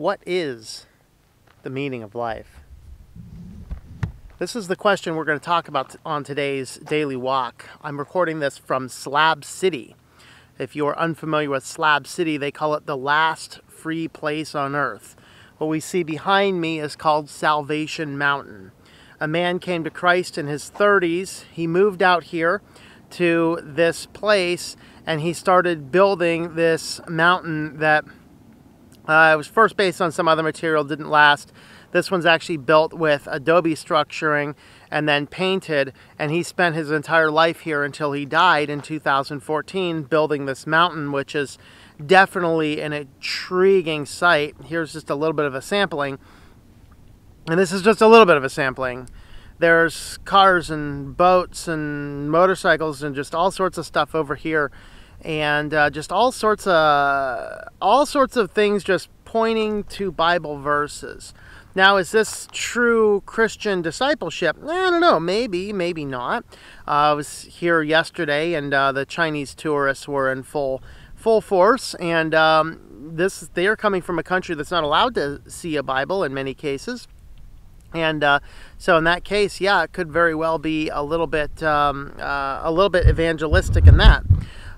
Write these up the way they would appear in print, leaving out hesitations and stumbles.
What is the meaning of life? This is the question we're going to talk about on today's Daily Walk. I'm recording this from Slab City. If you're unfamiliar with Slab City, they call it the last free place on earth. What we see behind me is called Salvation Mountain. A man came to Christ in his 30s. He moved out here to this place and he started building this mountain that it was first based on some other material, didn't last. This one's actually built with adobe structuring and then painted, and he spent his entire life here until he died in 2014 building this mountain, which is definitely an intriguing sight. Here's just a little bit of a sampling, and this is just a little bit of a sampling. There's cars and boats and motorcycles and just all sorts of stuff over here, and just all sorts of things just pointing to Bible verses. Now, is this true Christian discipleship? I don't know. Maybe, maybe not. I was here yesterday, and the Chinese tourists were in full force, and they are coming from a country that's not allowed to see a Bible in many cases. And so in that case, yeah, it could very well be a little bit evangelistic in that.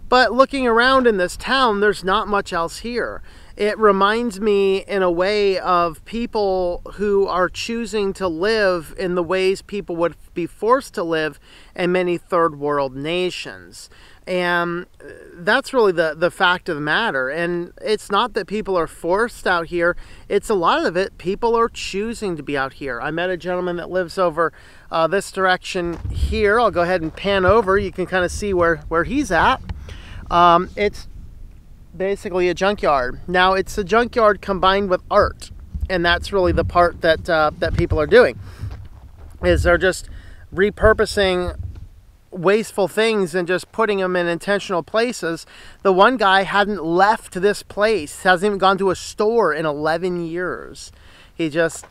But looking around in this town, there's not much else here. It reminds me in a way of people who are choosing to live in the ways people would be forced to live in many third world nations. And that's really the fact of the matter. And it's not that people are forced out here. It's a lot of it, people are choosing to be out here. I met a gentleman that lives over this direction here. I'll go ahead and pan over. You can kind of see where he's at. It's basically a junkyard. Now, it's a junkyard combined with art. And that's really the part that people are doing. Is they're just repurposing wasteful things and just putting them in intentional places. The one guy hadn't left this place, hasn't even gone to a store in 11 years. He just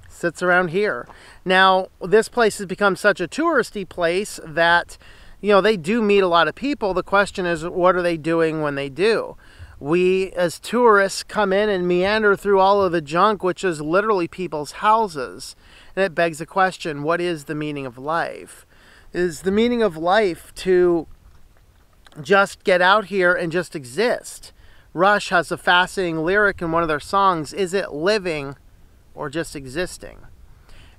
sits around here. Now, this place has become such a touristy place that, you know, they do meet a lot of people. The question is, what are they doing when they do? We, as tourists, come in and meander through all of the junk, which is literally people's houses. And it begs the question, what is the meaning of life? Is the meaning of life to just get out here and just exist? Rush has a fascinating lyric in one of their songs, is it living or just existing?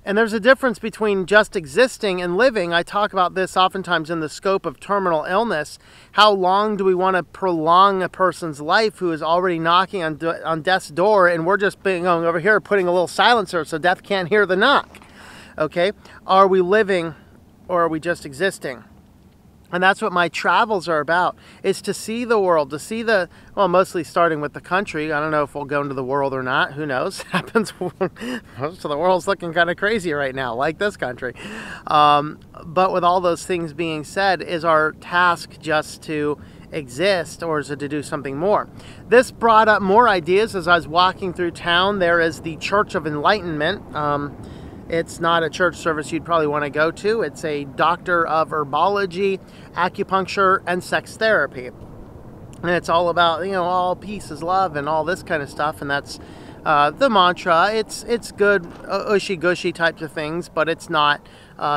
And there's a difference between just existing and living. I talk about this oftentimes in the scope of terminal illness. How long do we want to prolong a person's life who is already knocking on death's door, and we're just going over here putting a little silencer so death can't hear the knock? Okay? Are we living or are we just existing? And that's what my travels are about, is to see the world, to see well, mostly starting with the country. I don't know if we'll go into the world or not. Who knows? Happens. Most of the world's looking kind of crazy right now, like this country. But with all those things being said, is our task just to exist, or is it to do something more? This brought up more ideas as I was walking through town. There is the Church of Enlightenment. It's not a church service you'd probably want to go to. It's a doctor of herbology, acupuncture, and sex therapy. And it's all about, you know, all peace is love and all this kind of stuff. And that's the mantra. It's good, ushy-gushy types of things, but it's not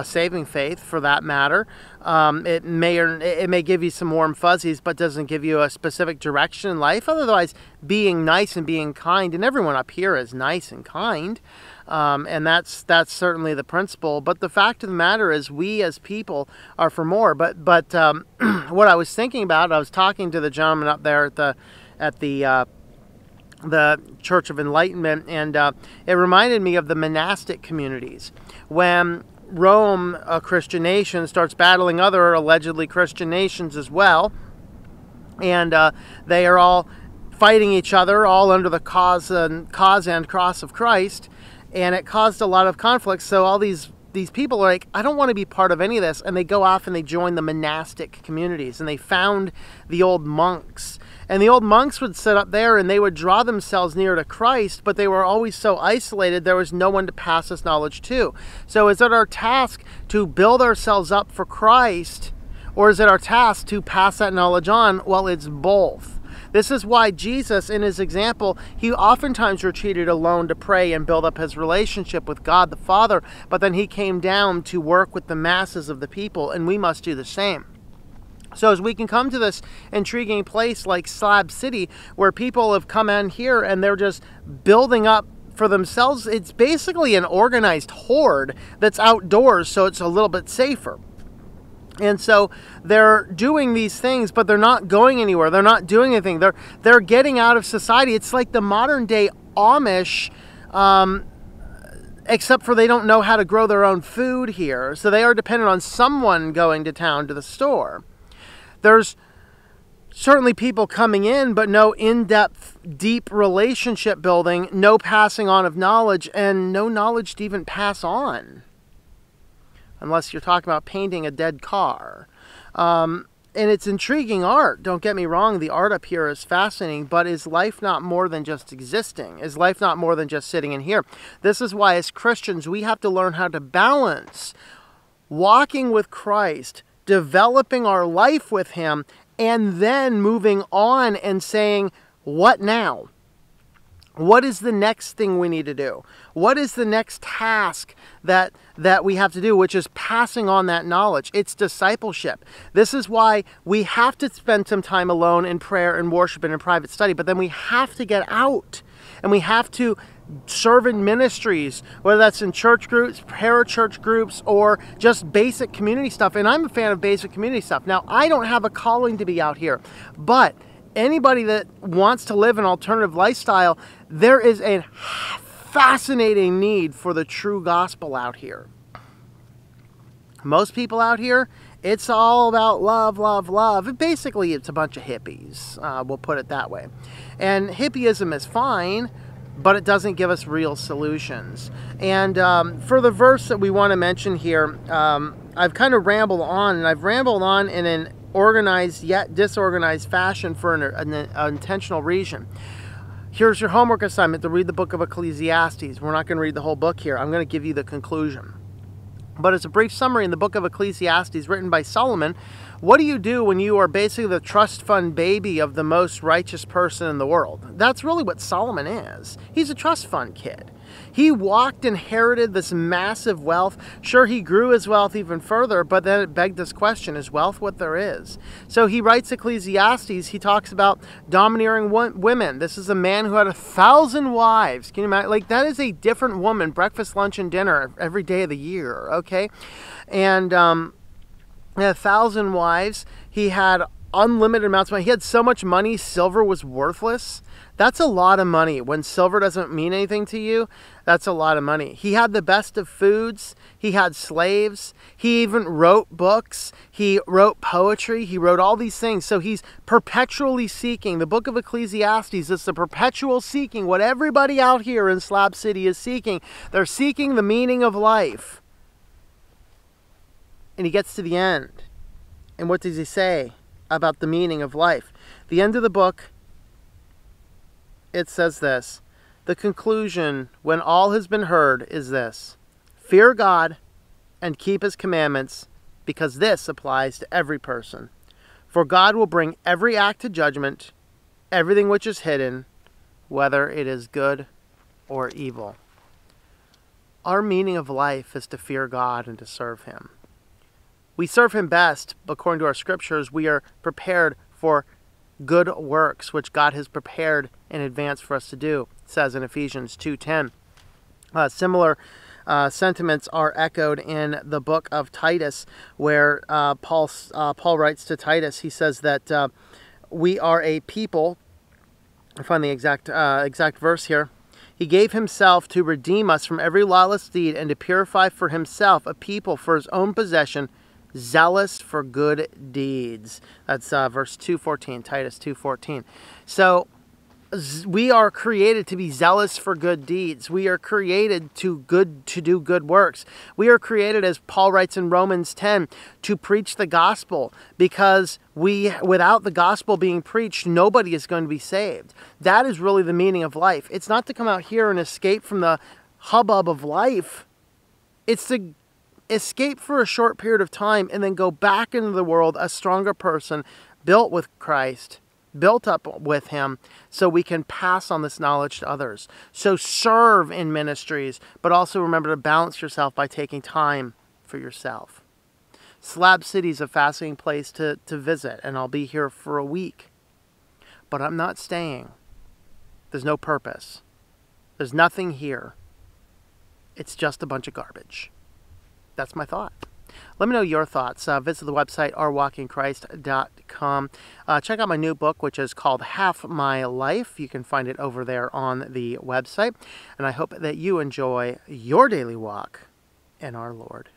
saving faith for that matter. It may give you some warm fuzzies, but doesn't give you a specific direction in life. Otherwise, being nice and being kind, and everyone up here is nice and kind. And that's certainly the principle. But the fact of the matter is, we as people are for more. But what I was thinking about, I was talking to the gentleman up there at the Church of Enlightenment, and it reminded me of the monastic communities. When Rome, a Christian nation, starts battling other allegedly Christian nations as well, and they are all fighting each other, all under the cause and cross of Christ. And it caused a lot of conflict. So all these people are like, I don't want to be part of any of this. And they go off and they join the monastic communities. And they found the old monks. And the old monks would sit up there and they would draw themselves near to Christ, but they were always so isolated, there was no one to pass this knowledge to. So is it our task to build ourselves up for Christ, or is it our task to pass that knowledge on? Well, it's both. This is why Jesus, in his example, he oftentimes retreated alone to pray and build up his relationship with God the Father, but then he came down to work with the masses of the people, and we must do the same. So as we can come to this intriguing place like Slab City, where people have come in here and they're just building up for themselves, it's basically an organized horde that's outdoors, so it's a little bit safer. And so they're doing these things, but they're not going anywhere. They're not doing anything. They're getting out of society. It's like the modern day Amish, except for they don't know how to grow their own food here. So they are dependent on someone going to town to the store. There's certainly people coming in, but no in-depth, deep relationship building, no passing on of knowledge, and no knowledge to even pass on. Unless you're talking about painting a dead car. And it's intriguing art, don't get me wrong. The art up here is fascinating, but is life not more than just existing? Is life not more than just sitting in here? This is why as Christians we have to learn how to balance walking with Christ, developing our life with him, and then moving on and saying, what now? What is the next thing we need to do? What is the next task that we have to do, which is passing on that knowledge? It's discipleship. This is why we have to spend some time alone in prayer and worship and in private study, but then we have to get out and we have to serve in ministries, whether that's in church groups, parachurch groups, or just basic community stuff. And I'm a fan of basic community stuff. Now, I don't have a calling to be out here, but anybody that wants to live an alternative lifestyle, there is a fascinating need for the true gospel out here. Most people out here, it's all about love, love, love. Basically, it's a bunch of hippies. We'll put it that way. And hippieism is fine, but it doesn't give us real solutions. And for the verse that we want to mention here, I've kind of rambled on, and I've rambled on in an organized yet disorganized fashion for an intentional reason. Here's your homework assignment to read the book of Ecclesiastes. We're not going to read the whole book here. I'm going to give you the conclusion. But it's a brief summary in the book of Ecclesiastes written by Solomon. What do you do when you are basically the trust fund baby of the most righteous person in the world? That's really what Solomon is. He's a trust fund kid. He inherited this massive wealth. Sure, he grew his wealth even further, but then it begged this question, is wealth what there is? So he writes Ecclesiastes. He talks about domineering women. This is a man who had 1,000 wives. Can you imagine? Like, that is a different woman, breakfast, lunch, and dinner every day of the year, okay? And he had 1,000 wives. He had unlimited amounts of money. He had so much money, silver was worthless. That's a lot of money. When silver doesn't mean anything to you, that's a lot of money. He had the best of foods. He had slaves. He even wrote books. He wrote poetry. He wrote all these things. So he's perpetually seeking. The book of Ecclesiastes is the perpetual seeking, what everybody out here in Slab City is seeking. They're seeking the meaning of life. And he gets to the end. And what does he say about the meaning of life? The end of the book, it says this: the conclusion, when all has been heard, is this: fear God and keep his commandments, because this applies to every person. For God will bring every act to judgment, everything which is hidden, whether it is good or evil. Our meaning of life is to fear God and to serve him. We serve him best, according to our scriptures. We are prepared for good works, which God has prepared in advance for us to do. It says in Ephesians 2:10. Similar sentiments are echoed in the book of Titus, where Paul writes to Titus. He says that we are a people. I find the exact verse here. He gave himself to redeem us from every lawless deed and to purify for himself a people for his own possession, zealous for good deeds. That's verse 2:14, Titus 2:14. So we are created to be zealous for good deeds. We are created to do good works. We are created, as Paul writes in Romans 10, to preach the gospel, because without the gospel being preached, nobody is going to be saved. That is really the meaning of life. It's not to come out here and escape from the hubbub of life. It's to escape for a short period of time and then go back into the world a stronger person, built with Christ, built up with him, so we can pass on this knowledge to others. So serve in ministries, but also remember to balance yourself by taking time for yourself. Slab City is a fascinating place to visit, and I'll be here for a week. But I'm not staying. There's no purpose. There's nothing here. It's just a bunch of garbage. That's my thought. Let me know your thoughts. Visit the website, ourwalkinchrist.com. Check out my new book, which is called Half My Life. You can find it over there on the website. And I hope that you enjoy your daily walk in our Lord.